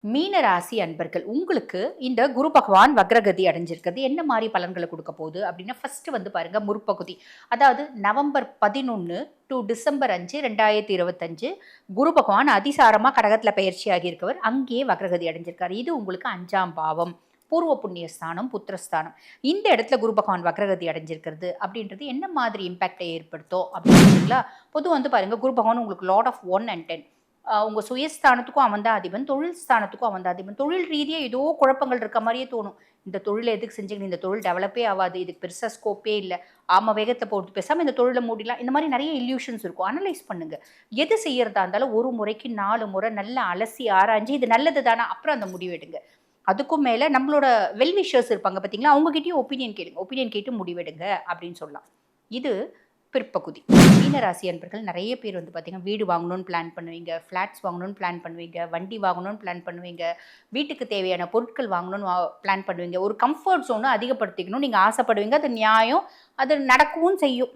மீன ராசி அன்பர்கள் உங்களுக்கு இந்த குரு பகவான் வக்ரகதி அடைஞ்சிருக்கிறது என்ன மாதிரி பலன்களை கொடுக்க போகுது அப்படின்னா ஃபர்ஸ்ட் வந்து பாருங்க முற்பகுதி. அதாவது நவம்பர் 11 டு டிசம்பர் 5 2025 குரு பகவான் அதிசாரமா கடகத்துல பயிற்சி ஆகியிருக்கவர் அங்கேயே வக்ரகதி அடைஞ்சிருக்காரு. இது உங்களுக்கு 5ஆம் பாவம், பூர்வ புண்ணியஸ்தானம், புத்திரஸ்தானம். இந்த இடத்துல குரு பகவான் வக்ரகதி அடைஞ்சிருக்கிறது அப்படின்றது என்ன மாதிரி இம்பாக்டை ஏற்படுத்தும் அப்படின்றீங்களா? பொதுவாக வந்து பாருங்க குரு பகவான் உங்களுக்கு லார்ட் ஆஃப் 1 and 10. உங்கள் சுயஸ்தானத்துக்கும் அவன் தான் அதிபன், தொழில் ஸ்தானத்துக்கும் அவன் தான் அதிபன். தொழில் ரீதியாக ஏதோ குழப்பங்கள் இருக்க மாதிரியே தோணும். இந்த தொழிலை எதுக்கு செஞ்சீங்க, இந்த தொழில் டெவலப்பே ஆகாது, இதுக்கு பெருசாக ஸ்கோப்பே இல்லை, ஆமாம் வேகத்தை போட்டு பேசாமல் இந்த தொழிலை மூடிலாம், இந்த மாதிரி நிறைய இல்யூஷன்ஸ் இருக்கும். அனலைஸ் பண்ணுங்கள். எது செய்யறதா இருந்தாலும் ஒரு முறைக்கு 4 முறை நல்லா அலசி ஆராய்ஞ்சு இது நல்லது தானே அப்புறம் அந்த முடிவெடுங்க. அதுக்கும் மேலே நம்மளோட வெல்விஷர்ஸ் இருப்பாங்க பார்த்தீங்களா, அவங்ககிட்டயும் ஒப்பீனியன் கேளுங்க. ஒப்பீனியன் கேட்டு முடிவெடுங்க அப்படின்னு சொல்லலாம். இது பிற்பகுதி. மீனராசி அன்பர்கள் நிறைய பேர் வந்து பார்த்தீங்கன்னா வீடு வாங்கணும்னு பிளான் பண்ணுவீங்க, ஃப்ளாட்ஸ் வாங்கணும்னு பிளான் பண்ணுவீங்க, வண்டி வாங்கணும்னு பிளான் பண்ணுவீங்க, வீட்டுக்கு தேவையான பொருட்கள் வாங்கணும்னு பிளான் பண்ணுவீங்க. ஒரு கம்ஃபர்ட் ஜோனை அதிகப்படுத்திக்கணும் நீங்கள் ஆசைப்படுவீங்க. அது நியாயம், அது நடக்கவும் செய்யும்.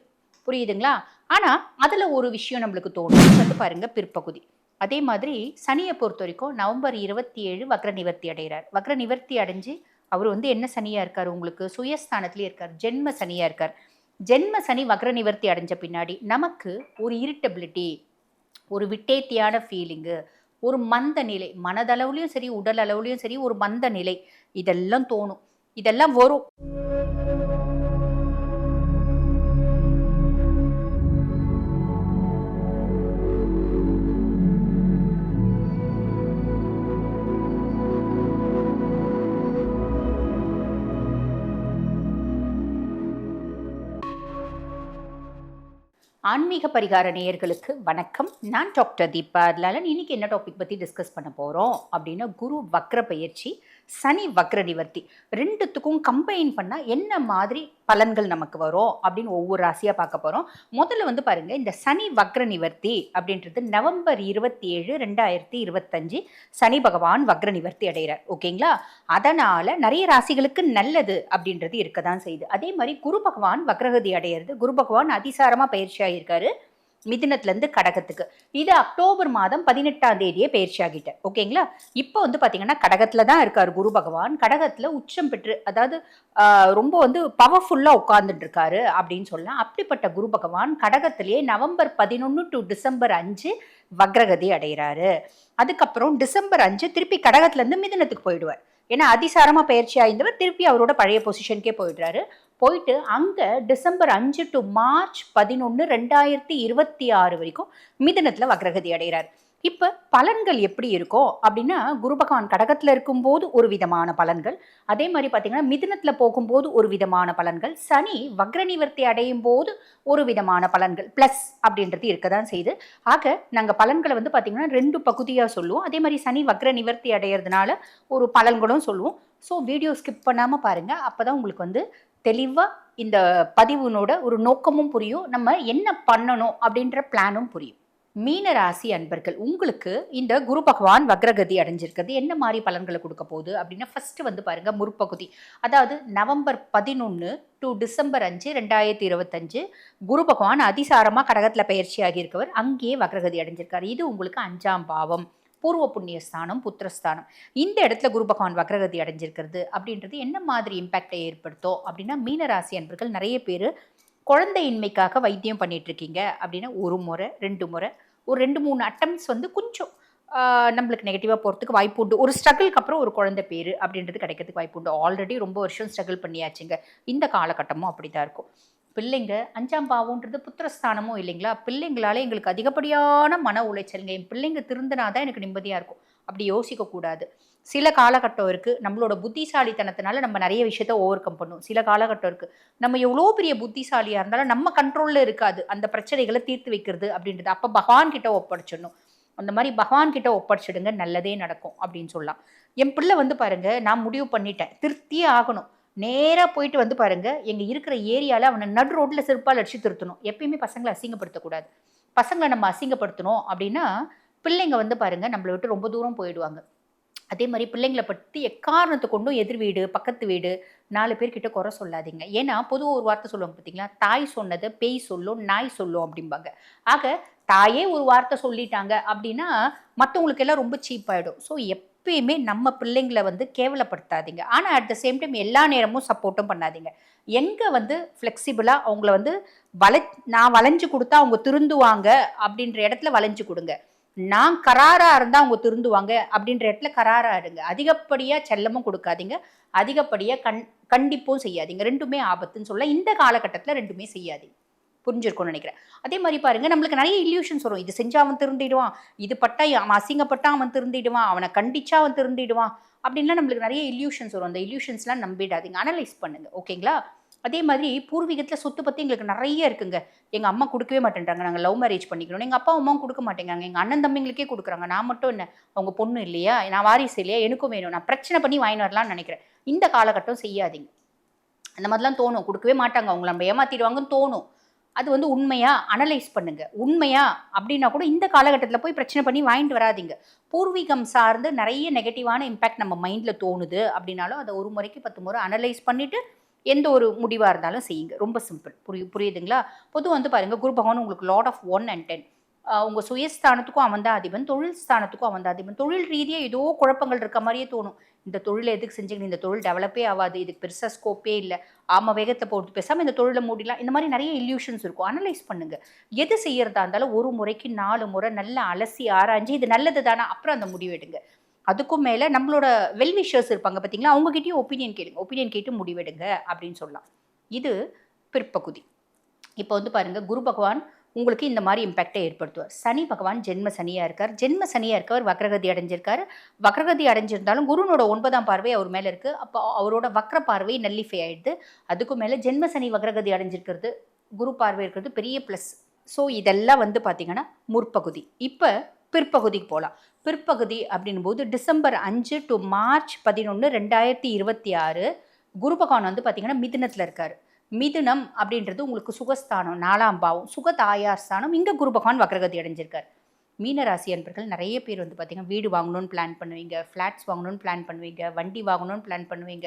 புரியுதுங்களா? ஆனால் அதில் ஒரு விஷயம் நம்மளுக்கு தோணும் வந்து பாருங்க பிற்பகுதி. அதே மாதிரி சனியை பொறுத்த வரைக்கும் நவம்பர் 27 வக்ர நிவர்த்தி அடைகிறார். வக்ர நிவர்த்தி அடைஞ்சு அவர் வந்து என்ன சனியாக இருக்கார், உங்களுக்கு சுயஸ்தானத்திலே இருக்கார், ஜென்ம சனியாக இருக்கார். ஜென்ம சனி வக்ர நிவர்த்தி அடைஞ்ச பின்னாடி நமக்கு ஒரு இரிட்டபிலிட்டி, ஒரு விட்டேத்தியான ஃபீலிங்கு, ஒரு மந்த நிலை, மனதளவுலையும் சரி உடல் அளவுலையும் சரி ஒரு மந்த நிலை, இதெல்லாம் தோணும். இதெல்லாம் வரும். ஆன்மீக பரிகார நேயர்களுக்கு வணக்கம். நான் டாக்டர் தீபா. அதனால இன்னைக்கு என்ன டாபிக் பற்றி டிஸ்கஸ் பண்ண போகிறோம் அப்படின்னா குரு வக்ர பயிற்சி, சனி வக்ர நிவர்த்தி, ரெண்டுத்துக்கும் கம்பைன் பண்ணால் என்ன மாதிரி பலன்கள் நமக்கு வரும் அப்படின்னு ஒவ்வொரு ராசியாக பார்க்க போகிறோம். முதல்ல வந்து பாருங்கள், இந்த சனி வக்ர நிவர்த்தி அப்படின்றது நவம்பர் 27 2025 சனி பகவான் வக்ர நிவர்த்தி அடைகிறார். ஓகேங்களா? அதனால் நிறைய ராசிகளுக்கு நல்லது அப்படின்றது இருக்க தான் செய்யுது. அதே மாதிரி குரு பகவான் வக்ரகதி அடையிறது, குரு பகவான் அதிசாரமாக பயிற்சி ஆகியிருக்காரு மிதுனத்துலேருந்து கடகத்துக்கு. இது அக்டோபர் மாதம் 18ஆம் தேதியே பயிற்சி ஆகிட்டார். ஓகேங்களா? இப்போ வந்து பார்த்தீங்கன்னா கடகத்தில் தான் இருக்கார் குரு பகவான். கடகத்தில் உச்சம் பெற்று, அதாவது ரொம்ப வந்து பவர்ஃபுல்லாக உட்கார்ந்துட்டு இருக்காரு அப்படின்னு சொல்லலாம். அப்படிப்பட்ட குரு பகவான் கடகத்திலேயே நவம்பர் 11 டு டிசம்பர் 5 வக்ரகதி அடைகிறாரு. அதுக்கப்புறம் டிசம்பர் 5 திருப்பி கடகத்துலேருந்து மிதுனத்துக்கு போயிடுவார். ஏன்னா அதிசாரமாக பயிற்சி ஆயிருந்தவர் திருப்பி அவரோட பழைய பொசிஷனுக்கே போயிடுறாரு. போயிட்டு அங்கே டிசம்பர் 5 டு மார்ச் 11 2026 வரைக்கும் மிதுனத்தில் வக்ரகதி அடைகிறார். இப்போ பலன்கள் எப்படி இருக்கும் அப்படின்னா, குரு பகவான் கடகத்தில் இருக்கும்போது ஒரு விதமான பலன்கள், அதே மாதிரி பார்த்தீங்கன்னா மிதுனத்தில் போகும்போது ஒரு விதமான பலன்கள், சனி வக்ர நிவர்த்தி அடையும் போது ஒரு விதமான பலன்கள் ப்ளஸ் அப்படின்றது இருக்க தான் செய்யுது. ஆக நாங்கள் பலன்களை வந்து பார்த்தீங்கன்னா 2 பகுதியாக சொல்லுவோம். அதே மாதிரி சனி வக்ர நிவர்த்தி அடையிறதுனால ஒரு பலன்களும் சொல்லுவோம். ஸோ வீடியோ ஸ்கிப் பண்ணாமல் பாருங்கள். அப்போ தான் உங்களுக்கு வந்து தெளிவாக இந்த பதிவுனோட ஒரு நோக்கமும் புரியும், நம்ம என்ன பண்ணணும் அப்படின்ற பிளானும் புரியும். மீன ராசி அன்பர்கள் உங்களுக்கு இந்த குரு பகவான் வக்ரகதி அடைஞ்சிருக்கிறது என்ன மாதிரி பலன்களை கொடுக்க போகுது அப்படின்னா ஃபர்ஸ்ட் வந்து பாருங்க முற்பகுதி. அதாவது நவம்பர் 11 டு டிசம்பர் 5 2025 குரு பகவான் அதிசாரமாக கடகத்தில் பயிற்சி ஆகியிருக்கவர் அங்கேயே வக்ரகதி அடைஞ்சிருக்காரு. இது உங்களுக்கு 5ஆம் பாவம், பூர்வ புண்ணியஸ்தானம், புத்திரஸ்தானம். இந்த இடத்துல குரு பகவான் வக்ரகதி அடைஞ்சிருக்கிறது அப்படின்றது என்ன மாதிரி இம்பாக்டை ஏற்படுத்தும் அப்படின்னா, மீனராசி அன்பர்கள் நிறைய பேர் குழந்தையின்மைக்காக வைத்தியம் பண்ணிட்டு இருக்கீங்க அப்படின்னா ஒரு முறை 2 முறை ஒரு 2-3 அட்டம்ஸ் வந்து கொஞ்சம் நம்மளுக்கு நெகட்டிவாக போகிறதுக்கு வாய்ப்பு உண்டு. ஒரு ஸ்ட்ரகிள்க்கு அப்புறம் ஒரு குழந்தை பேர் அப்படின்றது கிடைக்கிறதுக்கு வாய்ப்பு உண்டு. ஆல்ரெடி ரொம்ப வருஷம் ஸ்ட்ரகிள் பண்ணியாச்சுங்க, இந்த காலகட்டமும் அப்படி தான் இருக்கும். பிள்ளைங்க 5ஆம் பாவம்ன்றது புத்திரஸ்தானமும் இல்லைங்களா? பிள்ளைங்களால எங்களுக்கு அதிகப்படியான மன உளைச்சலுங்க. என் பிள்ளைங்க திருந்தினாதான் எனக்கு நிம்மதியாக இருக்கும் அப்படி யோசிக்கக்கூடாது. சில காலகட்டம் இருக்குது, நம்மளோட புத்திசாலித்தனத்தினால நம்ம நிறைய விஷயத்த ஓவர் கம் பண்ணும். சில காலகட்டம் இருக்குது, நம்ம எவ்வளோ பெரிய புத்திசாலியாக இருந்தாலும் நம்ம கண்ட்ரோலில் இருக்காது அந்த பிரச்சனைகளை தீர்த்து வைக்கிறது அப்படின்றது. அப்போ பகவான் கிட்ட ஒப்படைச்சிடணும். அந்த மாதிரி பகவான் கிட்ட ஒப்படைச்சிடுங்க, நல்லதே நடக்கும் அப்படின்னு சொல்லலாம். என் பிள்ளை வந்து பாருங்க, நான் முடிவு பண்ணிட்டேன் திருத்தியே ஆகணும். நேராக போயிட்டு வந்து பாருங்க, எங்கள் இருக்கிற ஏரியாவில் அவனை நடு ரோட்டில் செருப்பால் அடிச்சு திருத்தணும். எப்பயுமே பசங்களை அசிங்கப்படுத்தக்கூடாது. பசங்களை நம்ம அசிங்கப்படுத்தணும் அப்படின்னா பிள்ளைங்க வந்து பாருங்க நம்மளை விட்டு ரொம்ப தூரம் போயிடுவாங்க. அதே மாதிரி பிள்ளைங்களை பற்றி எக்காரணத்தை கொண்டும் எதிர் வீடு, பக்கத்து வீடு, 4 பேர்கிட்ட குறை சொல்லாதீங்க. ஏன்னா பொதுவாக ஒரு வார்த்தை சொல்லுவாங்க பார்த்தீங்களா, தாய் சொன்னதை பேய் சொல்லும், நாய் சொல்லும் அப்படிம்பாங்க. ஆக தாயே ஒரு வார்த்தை சொல்லிட்டாங்க அப்படின்னா மற்றவங்களுக்கு எல்லாம் ரொம்ப சீப் ஆகிடும். ஸோ எப்பயுமே நம்ம பிள்ளைங்களை வந்து கேவலப்படுத்தாதீங்க. ஆனால் அட் த சேம் டைம் எல்லா நேரமும் சப்போர்ட்டும் பண்ணாதீங்க. எங்கே வந்து ஃப்ளெக்சிபிளாக அவங்கள வந்து வள நான் வளைஞ்சு கொடுத்தா அவங்க திருந்துவாங்க அப்படின்ற இடத்துல வளைஞ்சு கொடுங்க. நான் கராரா இருந்தா அவங்க திருந்துவாங்க அப்படின்ற இடத்துல கராரா இருங்க. அதிகப்படியா செல்லமும் கொடுக்காதீங்க, அதிகப்படியா கண்டிப்பும் செய்யாதீங்க. ரெண்டுமே ஆபத்துன்னு சொல்ல இந்த காலகட்டத்தில் ரெண்டுமே செய்யாதீங்க. புரிஞ்சிருக்கும்னு நினைக்கிறேன். அதே மாதிரி பாருங்க, நம்மளுக்கு நிறைய இல்யூஷன்ஸ் வரும். இது செஞ்சா அவன் திருந்திடுவான், இது பட்டா அவன் அசிங்கப்பட்டா அவன் திருந்திடுவான், அவனை கண்டிச்சா அவன் திருந்திடுவான் அப்படின்லாம் நம்மளுக்கு நிறைய இல்யூஷன்ஸ் வரும். அந்த இல்யூஷன்ஸ்லாம் நம்பிடாதீங்க, அனலைஸ் பண்ணுங்க. ஓகேங்களா? அதே மாதிரி பூர்வீகத்தில் சொத்து பற்றி எங்களுக்கு நிறைய இருக்குங்க. எங்கள் அம்மா கொடுக்கவே மாட்டேன்றாங்க, நாங்கள் லவ் மேரேஜ் பண்ணிக்கணும். எங்கள் அப்பா அம்மாவும் கொடுக்க மாட்டேங்கிறாங்க, எங்கள் அண்ணன் தம்பிங்களுக்கே கொடுக்குறாங்க. நான் மட்டும் என்ன, அவங்க பொண்ணு இல்லையா, நான் வாரிசு இல்லையா, எனக்கும் வேணும், நான் பிரச்சனை பண்ணி வாங்கிட்டு வரலாம்னு நினைக்கிறேன். இந்த காலகட்டம் செய்யாதீங்க. அந்த மாதிரிலாம் தோணும், கொடுக்கவே மாட்டாங்க, அவங்கள நம்ம ஏமாத்திடுவாங்கன்னு தோணும். அது வந்து உண்மையா அனலைஸ் பண்ணுங்க. உண்மையா அப்படின்னா கூட இந்த காலகட்டத்தில் போய் பிரச்சனை பண்ணி வாங்கிட்டு வராதிங்க. பூர்வீகம் சார்ந்து நிறைய நெகட்டிவான இம்பேக்ட் நம்ம மைண்டில் தோணுது அப்படின்னாலும் அதை ஒரு முறைக்கு 10 முறை அனலைஸ் பண்ணிவிட்டு எந்த ஒரு முடிவாக இருந்தாலும் செய்யுங்க. ரொம்ப சிம்பிள். புரியுதுங்களா? பொதுவாக வந்து பாருங்கள், குரு பகவான் உங்களுக்கு லார்ட் ஆஃப் 1 and 10. உங்கள் சுயஸ்தானத்துக்கும் அவன் தான் அதிபன், தொழில் ஸ்தானத்துக்கும் அவன் தான் அதிபன். தொழில் ரீதியாக ஏதோ குழப்பங்கள் இருக்க மாதிரியே தோணும். இந்த தொழிலை எதுக்கு செஞ்சீங்க, இந்த தொழில் டெவலப்பே ஆகாது, இதுக்கு பெருசாக ஸ்கோப்பே இல்லை, ஆமாம் வேகத்தை போட்டு பேசாமல் இந்த தொழிலை மூடிலாம், இந்த மாதிரி நிறைய இல்யூஷன்ஸ் இருக்கும். அனலைஸ் பண்ணுங்கள். எது செய்யறதா இருந்தாலும் ஒரு முறைக்கு 4 முறை நல்லா அலசி ஆராய்ஞ்சு இது நல்லது தானே அப்புறம் அந்த முடிவெடுங்க. அதுக்கும் மேலே நம்மளோட வெல்விஷர்ஸ் இருப்பாங்க பார்த்தீங்களா, அவங்ககிட்டயும் ஒப்பீனியன் கேளுங்க. ஒப்பீனியன் கேட்டு முடிவெடுங்க அப்படின்னு சொல்லலாம். இது பிற்பகுதி. இப்போ வந்து பாருங்கள், குரு பகவான் உங்களுக்கு இந்த மாதிரி இம்பேக்டை ஏற்படுத்துவார். சனி பகவான் ஜென்ம சனியாக இருக்கார். ஜென்ம சனியாக இருக்கவர் வக்ரகதி அடைஞ்சிருக்காரு. வக்ரகதி அடைஞ்சிருந்தாலும் குருனோட 9ஆம் பார்வை அவர் மேலே இருக்குது. அப்போ அவரோட வக்ர பார்வை நல்லிஃபை ஆகிடுது. அதுக்கும் மேலே ஜென்ம சனி வக்ரகதி அடைஞ்சிருக்கிறது, குரு பார்வை இருக்கிறது பெரிய ப்ளஸ். ஸோ இதெல்லாம் வந்து பார்த்திங்கன்னா முற்பகுதி. இப்போ பிற்பகுதிக்கு போகலாம். பிற்பகுதி அப்படின் போது டிசம்பர் 5 to மார்ச் 11, 2026 குரு பகவான் வந்து பார்த்திங்கன்னா மிதுனத்தில் இருக்கார். மிதுனம் அப்படின்றது உங்களுக்கு சுகஸ்தானம், 4ஆம் பாவம், சுகதாயார் ஸ்தானம். இங்கே குரு பகவான் வக்ரகதி அடைஞ்சிருக்கார். மீனராசி அன்பர்கள் நிறைய பேர் வந்து பார்த்திங்கன்னா வீடு வாங்கணும்னு பிளான் பண்ணுவீங்க, ஃப்ளாட்ஸ் வாங்கணும்னு பிளான் பண்ணுவீங்க, வண்டி வாங்கணும்னு பிளான் பண்ணுவீங்க,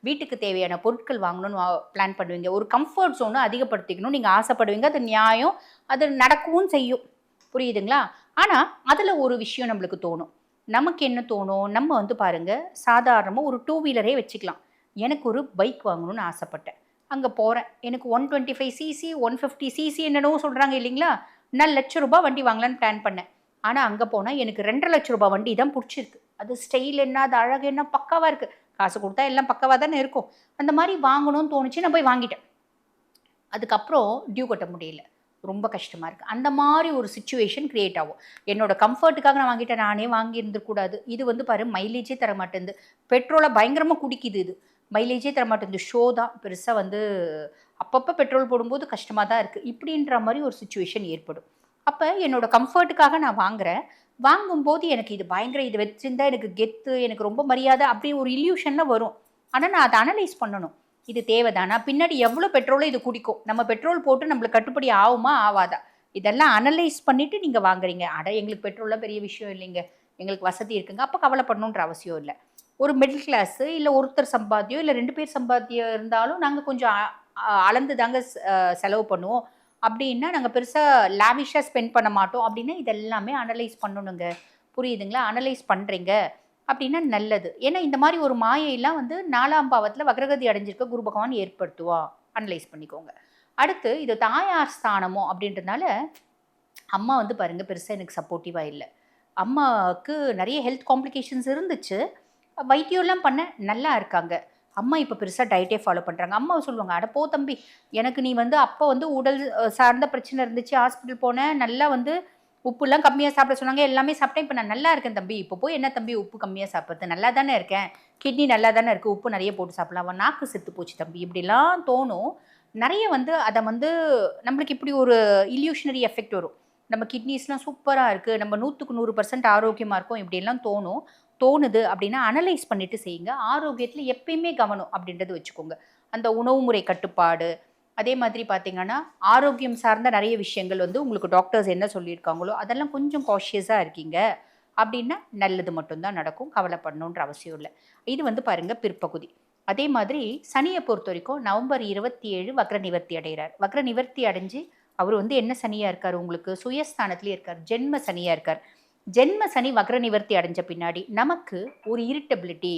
வீட்டுக்கு தேவையான பொருட்கள் வாங்கணும்னு பிளான் பண்ணுவீங்க. ஒரு கம்ஃபர்ட் ஜோனை அதிகப்படுத்திக்கணும் நீங்கள் ஆசைப்படுவீங்க. அது நியாயம், அது நடக்கவும் செய்யும். புரியுதுங்களா? ஆனால் அதில் ஒரு விஷயம் நம்மளுக்கு தோணும். நமக்கு என்ன தோணும், நம்ம வந்து பாருங்கள், சாதாரணமாக ஒரு 2 வீலரே வச்சுக்கலாம். எனக்கு ஒரு பைக் வாங்கணும்னு ஆசைப்பட்டேன். அங்கே போகிறேன், எனக்கு 125cc 150cc என்னென்னவோ சொல்கிறாங்க இல்லைங்களா, நான் ₹1,00,000 வண்டி வாங்கலான்னு பிளான் பண்ணேன். ஆனால் அங்கே போனால் எனக்கு ₹2,50,000 வண்டி தான் பிடிச்சிருக்கு. அது ஸ்டைல் என்ன, அது அழகு என்ன, பக்காவாக இருக்குது. காசு கொடுத்தா எல்லாம் பக்காவாக தானே இருக்கும். அந்த மாதிரி வாங்கணும்னு தோணுச்சு, நான் போய் வாங்கிட்டேன். அதுக்கப்புறம் டியூ கட்ட முடியல, ரொம்ப கஷ்டமாக இருக்குது. அந்த மாதிரி ஒரு சிச்சுவேஷன் க்ரியேட் ஆகும். என்னோட கம்ஃபர்ட்டுக்காக நான் வாங்கிட்டேன், நானே வாங்கியிருந்துக்கூடாது. இது வந்து பாரு மைலேஜே தர மாட்டேங்குது, பெட்ரோலை பயங்கரமாக குடிக்குது, இது மைலேஜே தர மாட்டேங்குது, ஷோ தான் பெருசாக வந்து அப்பப்போ பெட்ரோல் போடும்போது கஷ்டமாக தான் இருக்குது. இப்படின்ற மாதிரி ஒரு சிச்சுவேஷன் ஏற்படும். அப்போ என்னோடய கம்ஃபர்ட்டுக்காக நான் வாங்குகிறேன். வாங்கும்போது எனக்கு இது பயங்கர, இது வச்சுருந்தா எனக்கு கெத்து, எனக்கு ரொம்ப மரியாதை அப்படி ஒரு இல்யூஷனில் வரும். ஆனால் நான் அதை அனலைஸ் பண்ணணும். இது தேவைதானா, பின்னாடி எவ்வளோ பெட்ரோலை இது குடிக்கும், நம்ம பெட்ரோல் போட்டு நம்மளுக்கு கட்டுப்படி ஆகுமா ஆகாதா, இதெல்லாம் அனலைஸ் பண்ணிவிட்டு நீங்கள் வாங்குறீங்க. எங்களுக்கு பெட்ரோல்லாம் பெரிய விஷயம் இல்லைங்க, எங்களுக்கு வசதி இருக்குங்க, அப்போ கவலைப்படணுன்ற அவசியம் இல்லை. ஒரு மிடில் கிளாஸு இல்லை ஒருத்தர் சம்பாத்தியம் இல்லை 2 பேர் சம்பாத்தியம் இருந்தாலும் நாங்கள் கொஞ்சம் அளந்து தாங்க செலவு பண்ணுவோம். அப்படின்னா நாங்கள் பெருசாக லாவிஷாக ஸ்பெண்ட் பண்ண மாட்டோம். அப்படின்னா இதெல்லாமே அனலைஸ் பண்ணணுங்க. புரியுதுங்களா? அனலைஸ் பண்ணுறீங்க அப்படின்னா நல்லது. ஏன்னா இந்த மாதிரி ஒரு மாயையெல்லாம் வந்து 4ஆம் பாவத்தில் வக்ரகதி அடைஞ்சிருக்க குரு பகவான் ஏற்படுத்துவா. அனலைஸ் பண்ணிக்கோங்க. அடுத்து இது தாயார் ஸ்தானமோ அப்படின்றதுனால அம்மா வந்து பாருங்கள் பெருசாக எனக்கு சப்போர்ட்டிவாக இல்லை. அம்மாவுக்கு நிறைய ஹெல்த் காம்ப்ளிகேஷன்ஸ் இருந்துச்சு. வைத்தியம்லாம் பண்ண நல்லா இருக்காங்க. அம்மா இப்போ பெருசாக டயட்டே ஃபாலோ பண்ணுறாங்க. அம்மா சொல்லுவாங்க, அட போ தம்பி, எனக்கு நீ வந்து அப்போ வந்து உடல் சார்ந்த பிரச்சனை இருந்துச்சு, ஹாஸ்பிட்டல் போனேன், நல்லா வந்து உப்புலாம் கம்மியாக சாப்பிட சொன்னாங்க, எல்லாமே சாப்பிட்டேன், இப்போ நான் நல்லா இருக்கேன் தம்பி. இப்போ போய் என்ன தம்பி உப்பு கம்மியாக சாப்பிட்றது, நல்லா தானே இருக்கேன், கிட்னி நல்லா தானே இருக்குது, உப்பு நிறைய போட்டு சாப்பிடலாம், நாக்கு செத்து போச்சு தம்பி, இப்படிலாம் தோணும். நிறைய வந்து அதை வந்து நம்மளுக்கு இப்படி ஒரு இல்யூஷனரி எஃபெக்ட் வரும். நம்ம கிட்னிஸ்லாம் சூப்பராக இருக்குது, நம்ம 100க்கு 100% ஆரோக்கியமாக இருக்கும், இப்படியெல்லாம் தோணுது அப்படின்னா அனலைஸ் பண்ணிவிட்டு செய்யுங்க. ஆரோக்கியத்தில் எப்பயுமே கவனம் அப்படின்றது வச்சுக்கோங்க. அந்த உணவு முறை கட்டுப்பாடு, அதே மாதிரி பார்த்திங்கன்னா ஆரோக்கியம் சார்ந்த நிறைய விஷயங்கள் வந்து உங்களுக்கு டாக்டர்ஸ் என்ன சொல்லியிருக்காங்களோ அதெல்லாம் கொஞ்சம் காஷியஸாக இருக்கீங்க அப்படின்னா நல்லது மட்டும்தான் நடக்கும், கவலைப்படணுன்ற அவசியம் இல்லை. இது வந்து பாருங்கள் பிற்பகுதி. அதே மாதிரி சனியை பொறுத்த வரைக்கும் நவம்பர் 27 வக்ர நிவர்த்தி அடைகிறார். வக்ர நிவர்த்தி அடைஞ்சு அவர் வந்து என்ன சனியாக இருக்கார், உங்களுக்கு சுயஸ்தானத்துலேயே இருக்கார், ஜென்ம சனியாக இருக்கார். ஜென்ம சனி வக்ர நிவர்த்தி அடைஞ்ச பின்னாடி நமக்கு ஒரு இரிட்டபிலிட்டி,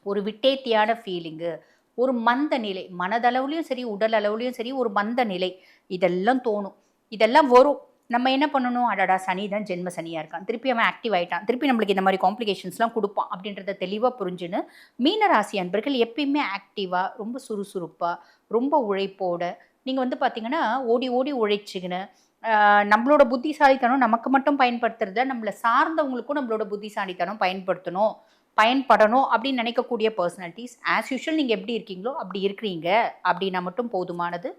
ஒரு விட்டேத்தியான ஃபீலிங்கு, ஒரு மந்த நிலை, மனதளவுலையும் சரி உடல் அளவுலையும் சரி ஒரு மந்த நிலை, இதெல்லாம் தோணும். இதெல்லாம் வரும். நம்ம என்ன பண்ணணும், அடடா சனி தான் ஜென்ம சனியாக இருக்கான், திருப்பி அவன் ஆக்டிவ் ஆகிட்டான், திருப்பி நம்மளுக்கு இந்த மாதிரி காம்ப்ளிகேஷன்ஸ்லாம் கொடுப்பான் அப்படின்றத தெளிவாக புரிஞ்சுன்னு மீனராசி அன்பர்கள் எப்பயுமே ஆக்டிவாக, ரொம்ப சுறுசுறுப்பாக, ரொம்ப உழைப்போட நீங்கள் வந்து பார்த்தீங்கன்னா ஓடி ஓடி உழைச்சிக்கின்னு நம்மளோட புத்திசாலித்தனம் நமக்கு மட்டும் பயன்படுத்துறத நம்மளை சார்ந்தவங்களுக்கும் நம்மளோட புத்திசாலித்தனம் பயன்படணும் அப்படின்னு நினைக்கக்கூடிய பர்சனாலிட்டிஸ். ஆஸ் யூஷுவல் நீங்கள் எப்படி இருக்கீங்களோ அப்படி இருக்கிறீங்க அப்படின்னா மட்டும் போதுமானது.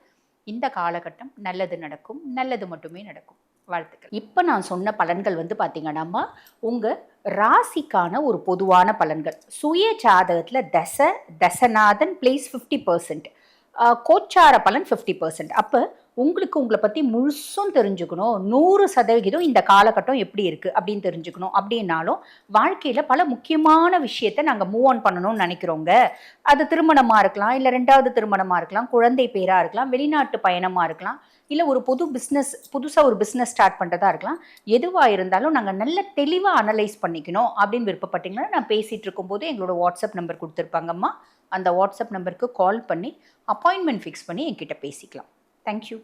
இந்த காலகட்டம் நல்லது நடக்கும், நல்லது மட்டுமே நடக்கும். வாழ்த்துக்கள். இப்போ நான் சொன்ன பலன்கள் வந்து பார்த்தீங்கன்னா உங்கள் ராசிக்கான ஒரு பொதுவான பலன்கள். சுய ஜாதகத்தில் தசநாதன் பிளேஸ் 50%, கோச்சார பலன் 50%. அப்போ உங்களுக்கு உங்களை பற்றி முழுசும் தெரிஞ்சுக்கணும், 100% இந்த காலகட்டம் எப்படி இருக்குது அப்படின்னு தெரிஞ்சுக்கணும் அப்படின்னாலும் வாழ்க்கையில் பல முக்கியமான விஷயத்தை நாங்கள் மூவ் ஆன் பண்ணணும்னு நினைக்கிறோங்க. அது திருமணமாக இருக்கலாம், இல்லை 2வது திருமணமாக இருக்கலாம், குழந்தை பேராக இருக்கலாம், வெளிநாட்டு பயணமாக இருக்கலாம், இல்லை ஒரு புதுசாக ஒரு பிஸ்னஸ் ஸ்டார்ட் பண்ணுறதா இருக்கலாம். எதுவாக இருந்தாலும் நாங்கள் நல்ல தெளிவாக அனலைஸ் பண்ணிக்கணும் அப்படின்னு விருப்பப்பட்டீங்கன்னா நான் பேசிகிட்டு இருக்கும்போது எங்களோட வாட்ஸ்அப் நம்பர் கொடுத்துருப்பாங்கம்மா. அந்த வாட்ஸ்அப் நம்பருக்கு கால் பண்ணி அப்பாயின்மெண்ட் ஃபிக்ஸ் பண்ணி என்கிட்ட பேசிக்கலாம். தேங்க்யூ.